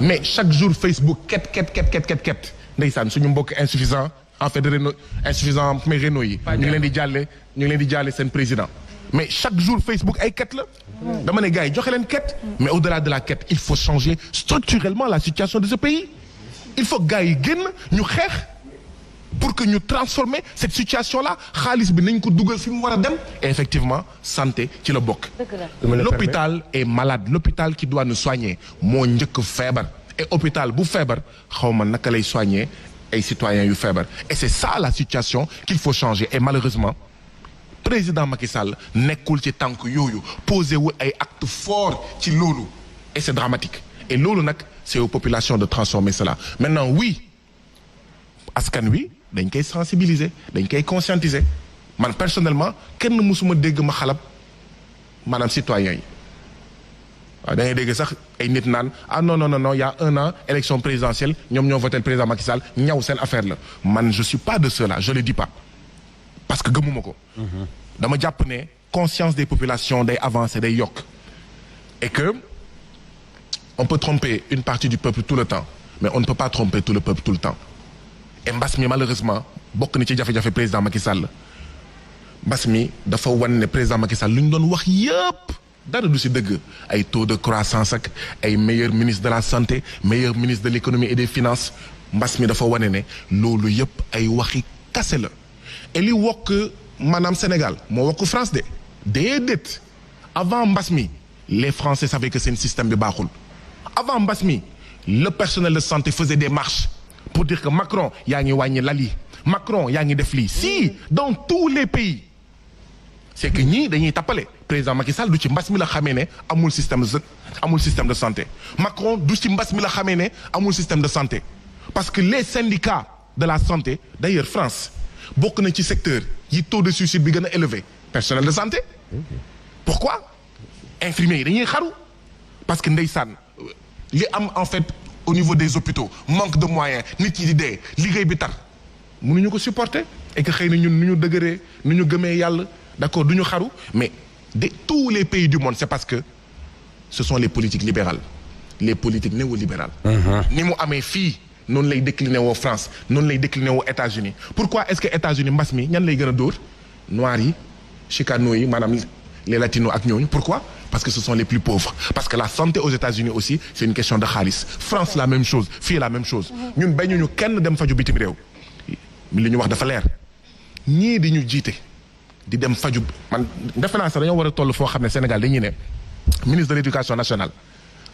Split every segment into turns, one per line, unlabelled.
mais chaque jour Facebook ket ndeysaan suñu mbokk insuffisant en fait insuffisant mais réno yi ñu ngi leen di jàlle seen président mais chaque jour Facebook ay ket la dama ne gars yi joxe leen ket mais au-delà de la quête il faut changer structurellement la situation de ce pays il faut gars yi génn ñu xeex pour que ñu transformer cette situation-là xaalis bi nañ ko dugal fi mu war a dem et effectivement santé ci la bokk l'hôpital est malade l'hôpital qui doit nous soigner moo njëkk feebar et hôpital bu feebar xaw ma naka lay soigner ay citoyens yu feebar et c'est ça la situation qu'il faut changer et malheureusement président Macky Sall nekkul ci tànk yooyu posé wul ay actes forts ci loolu et c'est dramatique et loolu nag c'est aux populations de transformer cela maintenant oui askan wi dañ koy sensibiliser dañ koy conscientiser man personnellement kenn mësuma dégg ma xalab maanaam citoyens yi waaw da ngay dégg sax ay nit naan ah non il y a un an élection présidentielle ñoom ñoo voté le président Macky Sall ñaw seen affaire la man je suis pas de ceux-là je le dis pas parce que gëmuma ko dama jàpp ne conscience des populations day avancer day yokk et que on peut tromper une partie du peuple tout le temps mais on ne peut pas tromper tout le peuple tout le temps et mbas mi malheureusement bokk na ci jafe-jafe président Macky Sall mbas mi dafa wan ne président Macky Sall lu ñu doon wax yëpp dara du ci dëgg ay taux de croissance ak ay meilleur ministre de la santé meilleur ministre de l'économie et des finances mbas mi dafa wane ne loolu yëpp ay waxi kase la et li wokk maanaam Sénégal moo wokk France de déedéet avant mbas mi les Français savaient que seen système bi baaxul avant mbas mi le personnel de santé faisait des marches pour dire que Macron yaa ngi wàññi lal yi Macron yaa ngi def lii si dans tous les pays c'est que ñii dañuy tappale président Macky Sall du ci mbas mi la xamee ne amul système de santé Macron du ci mbas mi la xamee ne amul système de santé parce que les syndicats de la santé d'ailleurs France bokk na ci secteur yi taux de suicide bi gën a élevé personnel de santé pourquoi infirmiers yi dañuy xaru parce que ndeysaan li am en fait au niveau des hôpitaux manque de moyens nit ñi di dee liggéey bi tar mënuñu ko supporter et que xëy na ñun nu ñu dëgëree nu ñu gëmee yàlla d'accord du ñu xaru mais de tous les pays du monde c'est parce que ce sont les politiques libérales les politiques néolibérales ni mu amee fii noonu lay décliner woo France noonu lay décliner woo États-Unis pourquoi est-ce que États-Unis mbas mi ñan lay gën a dóor noirs yi chicano yi maanaam les latinos ak ñooñu pourquoi parce que ce sont les plus pauvres parce que la santé aux États-Unis aussi c'est une question de xaalis France la même chose fii la même chose ñun bañuñu kenn dem faju bitim réew li ñu wax dafa leer ñii di ñu jiite di dem faju man defe naa sax dañoo war a toll foo xam ne Sénégal dañuy ne ministre de l'éducation nationale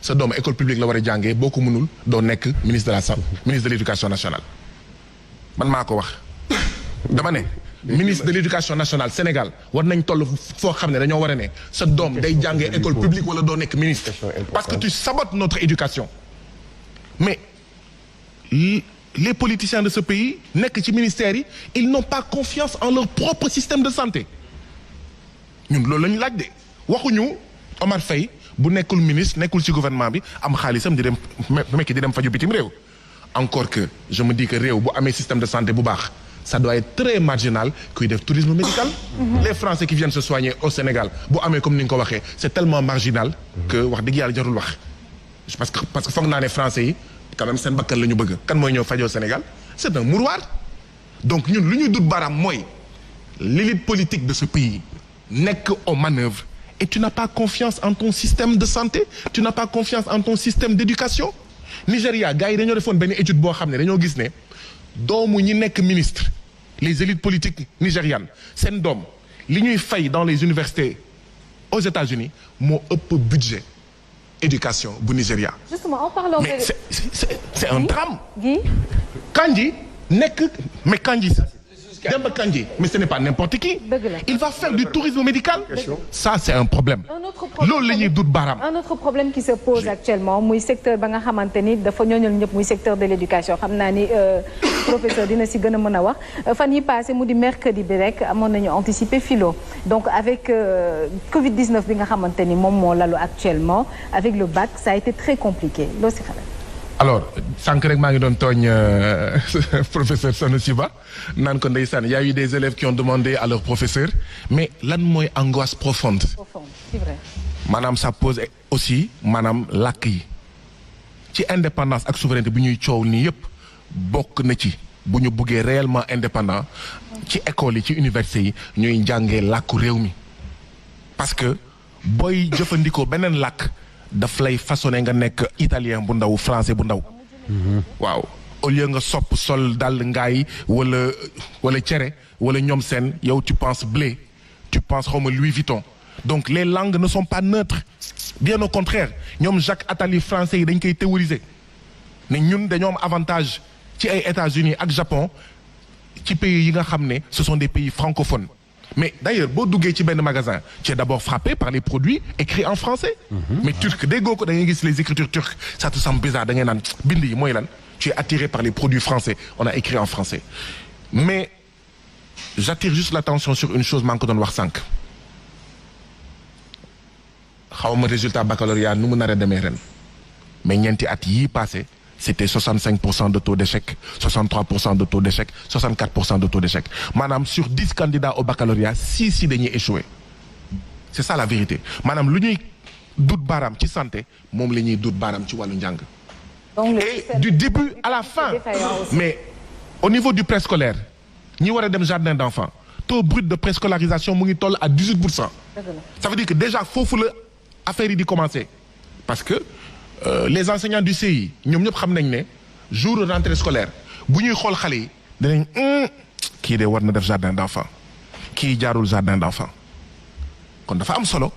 sa doom école publique la war a jàngee boo ko mënul doo nekk ministre de la santé ministre de l'éducation nationale man maa ko wax dama ne ministre de l'éducation nationale Sénégal war nañ toll foo xam ne dañoo war a ne sa doom day jàngee école publique wala doo nekk ministre parce que tu sabotes notre éducation mais les politiciens de ce pays nekk ci ministères yi ils n'ont pas confiance en leur propre système de santé ñun loolu la ñu laaj de waxuñu Omar Faye bu nekkul ministre nekkul ci gouvernement bi am xaalisam di dem mekki di dem faju bitim réew encore que je me dis que réew bu amee système de santé bu baax ça doit être très marginal kuy def tourisme médical les Français qui viennent se soigner au Sénégal bu amee comme ni nga ko waxee c'est tellement marginal que wax dëgg yàlla jarul wax parce que foog naa ne Français yi quand même seen bakkan la ñu bëgg kan mooy ñëw fajoo Sénégal c'est un mouroir donc ñun lu ñuy dut baaraam mooy l'élite politique de ce pays nekk aux manœuvres et tu n'as pas confiance en ton système de santé tu n'as pas confiance en ton système d'éducation Nigéria gars yi dañoo defoon benn étude boo xam ne dañoo gis ne doomu ñi nekk ministre les élites politiques nigérianes seen doom li ñuy fay dans les universités aux États-Unis moo ëpp budget éducation bu Nigeria.
Justement en parlant
mais c'est un drame. Kandji nekk mais Kandji Demba Kandji mais ce n'est pas n'importe qui. Il va faire du tourisme médical. Ça c'est un problème. loolu la ñuy dut baaraam.
Un autre problème qui se pose actuellement muy secteur ba nga xamante ni dafa ñooñal ñëpp muy secteur de l'éducation xam naa ni professeur dina si gën a mën a wax fan yi passé mu di mercredi bi rek amoon nañu anticiper philo donc avec Covid-19 bi nga xamante ni moom moo lalu actuellement avec le bac ça a été très compliqué loo si xalaat.
alors sànq rek maa ngi doon tooñ professeur Sanoussi Ba naan ko ndeysaan y a eu des élèves qui ont demandé à leur professeur mais lan mooy angoisse profonde
c'est vrai.
maanaam ça pose aussi maanaam làkk yi ci indépendance ak souveraineté bi ñuy coow nii yëpp bokk na ci bu ñu buggee réellement indépendant ci école yi ci université yi ñuy jàngee làkku réew mi parce que booy jëfandikoo beneen làkk daf lay façonné nga nekk italien bu ndaw français bu ndaw waaw au lieu nga sopp sol dal ngaay wala cere wala ñoom seen yow tu penses blé tu penses xawma Louis Vuitton donc les langues ne sont pas neutres bien au contraire ñoom Jacques Attali français yi dañ koy théoriser ne ñun dañoo am avantage ci ay États-Unis ak Japon ci pays yi nga xam ne ce sont des pays francophones mais d'ailleurs boo duggee ci benn magasin tu es d'abord frappé par les produits écrits en français mais turc déggoo ko da ngay gis les écritures turques ça te semble bizarre da ngay naan bind yi mooy lan tu es attiré par les produits français on a écrit en français mais j'attire juste l'attention sur une chose maa ngi ko doon wax sànq xawma résultat baccalauréat nu mu nar a demee ren mais ñeenti at yii passé c'était 65% de taux d'échec 63% de taux d'échec 64% de taux d'échec maanaam sur 10 candidats au baccalauréat 6 yi dañuy échouer c'est ça la vérité maanaam lu ñuy dut baaraam ci santé moom la ñuy dut baaraam ci wàllu njàng et du début à la fin mais au niveau du préscolaire ñi war a dem jardin d'enfants taux brut de préscolarisation mu ngi toll à 18%. Ça veut dire que déjà foofu la affaire yi di commencer parce que les enseignants du CI ñoom ñëpp xam nañ ne jour de rentrée scolaire bu ñuy xool xale yi danañ kii de war na def jardin d'enfants kii jaarul jardin d'enfants kon dafa am solo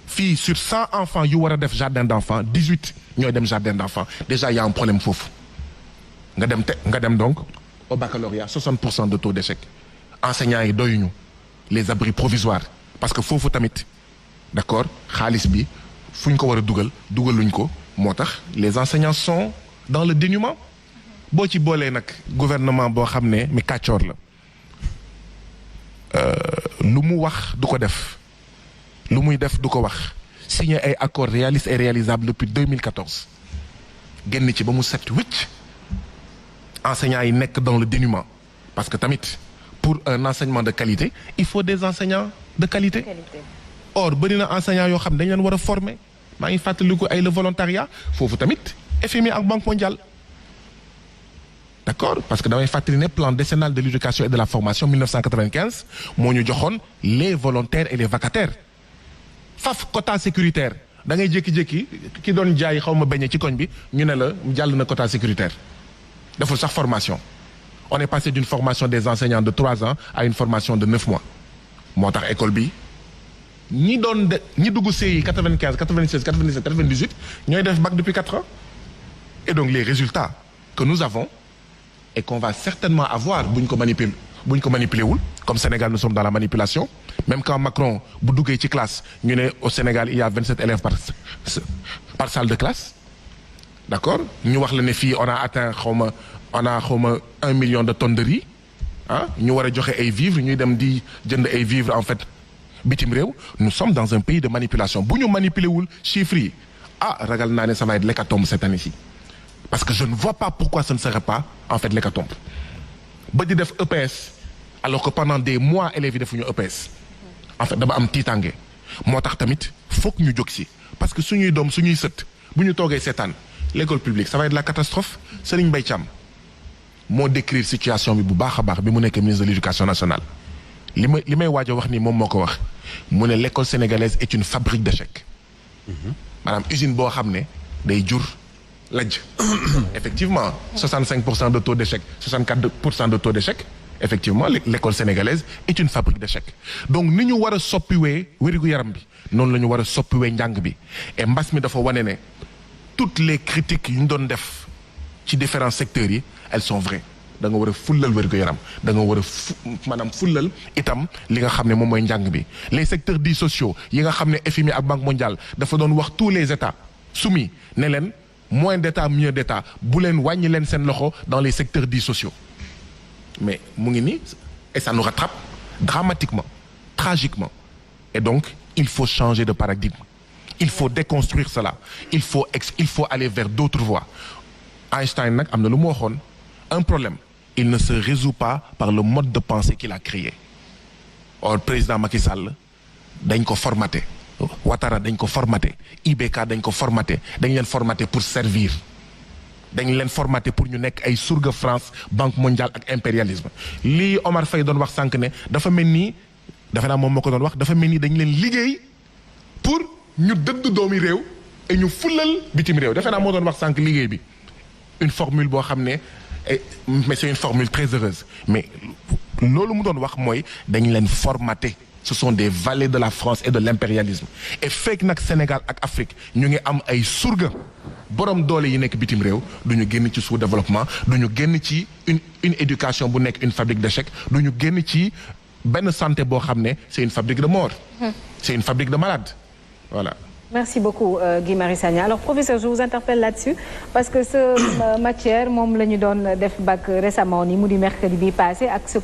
fii sur 100 enfants yu war a def jardin d'enfants 18 ñooy dem jardin d'enfants déjà y a un problème foofu nga dem donc au baccalauréat 60% de taux d'échec enseignants yi doyuñu les abris provisoires parce que foofu tamit d'accord xaalis bi fu ñu ko war a dugaluñ ko moo tax les enseignants sont dans le dénuement boo ci boolee nag gouvernement boo xam ne mi kàccoor la lu mu wax du ko def lu muy def du ko wax signé ay accords réalistes et réalisables depuis 2014 génn ci ba mu set wicc enseignants yi nekk dans le dénuement parce que tamit pour un enseignement de qualité il faut des enseignants de qualité or bëri na enseignants yoo xam dañ leen war a former maa ngi fàttaliku ay le volontariat foofu tamit FMI ak Banque mondiale d'accord parce que damay fàttali ne plan décennal de l'éducation et de la formation 1995 moo ñu joxoon les volontaires et les vacataires faf quota sécuritaire da ngay jékki-jékki ki doon jaay xaw ma beñe ci koñ bi ñu ne la jàll na quota sécuritaire deful sax formation on est passé d'une formation des enseignants de 3 ans à une formation de 9 mois moo tax école bi ñi dugg CI 95 96 97 98 ñooy def bac depuis 4 ans et donc les résultats que nous avons et qu'on va certainement avoir bu ñu ko manipuler wul comme Sénégal nous sommes dans la manipulation même quand Macron bu duggee ci classe ñu ne au Sénégal il y a 27 élèves par salle de classe d'accord ñu wax la ne fii on a atteint xawma 1 million de tonnes de riz ñu war a joxe ay vivres ñuy dem di jënd ay vivres en fait bitim réew nous sommes dans un pays de manipulation bu ñu manipuler wul chiffres yi ragal naa ne ça va être l'hécatombe cette année-ci parce que je ne vois pas pourquoi ce ne serait pas en fait l'hécatombe ba di def EPS alors que pendant des mois élèves yi defuñu EPS en fait dama am tiitange moo tax tamit fokk ñu jóg si parce que suñuy doom suñuy sët bu ñu toogee seetaan l'école publique ça va être la catastrophe Serigne Mbaye Thiam moo décrire situation bi bu baax a baax bi mu nekk ministre de l'éducation nationale li may waaj a wax nii moom moo ko wax mu ne l'école sénégalaise est une fabrique d'échecs maanaam usine boo xam ne day jur lajj effectivement 65% de taux d'échec 64% de taux d'échec effectivement l'école sénégalaise est une fabrique d'échecs donc ni ñu war a soppiwee wérigu yaram bi noonu la ñu war a soppiwee njàng bi et mbas mi dafa wane ne toutes les critiques yu ñu doon def ci différents secteurs yi elles sont vraies da nga war a fullal wérgu yaram da nga war a maanaam fullal itam li nga xam ne moom mooy njàng bi les secteurs dits sociaux yi nga xam ne FMI ak Banque mondiale dafa doon wax tous les états soumis ne leen moins d'état mieux d'état bu leen wàññi leen seen loxo dans les secteurs dits sociaux mais mu ngi nii et ça nous rattrape dramatiquement tragiquement et donc il faut changer de paradigme il faut déconstruire cela il faut aller vers d'autres voies Einstein nag am na lu mu waxoon un problème il ne se résout pas par le mode de pensée qu'il a créé or président Macky Sall dañ ko formaté Ouattara dañ ko formaté IBK dañ ko formaté dañ leen formaté pour servir dañ leen formaté pour ñu nekk ay surga France banque mondiale ak impérialisme lii Omar Faye doon wax sànq ne dafa mel ni dafa naa moom moo ko doon wax dafa mel ni dañ leen liggéey pour ñu dëdd doomi réew et ñu fulal bitim réew defe naa moo doon wax sànq liggéey bi une formule boo xam ne mais c'est une formule très heureuse mais loolu mu doon wax mooy dañ leen formaté ce sont des valets de la France et de l'impérialisme et fekk nag Sénégal ak Afrique ñu ngi am ay surga borom doole yi nekk bitim réew du ñu génn ci sous-développement du ñu génn ci une éducation bu nekk une fabrique d'échecs du ñu génn ci benn santé boo xam ne c'est une fabrique de mort c'est une fabrique de malades voilà.
Merci beaucoup Guy Marius Sagna. Alors professeur, je vous interpelle là-dessus parce que ce matière moom la ñu doon def bac récemment ni mu di mercredi bi passé ak ce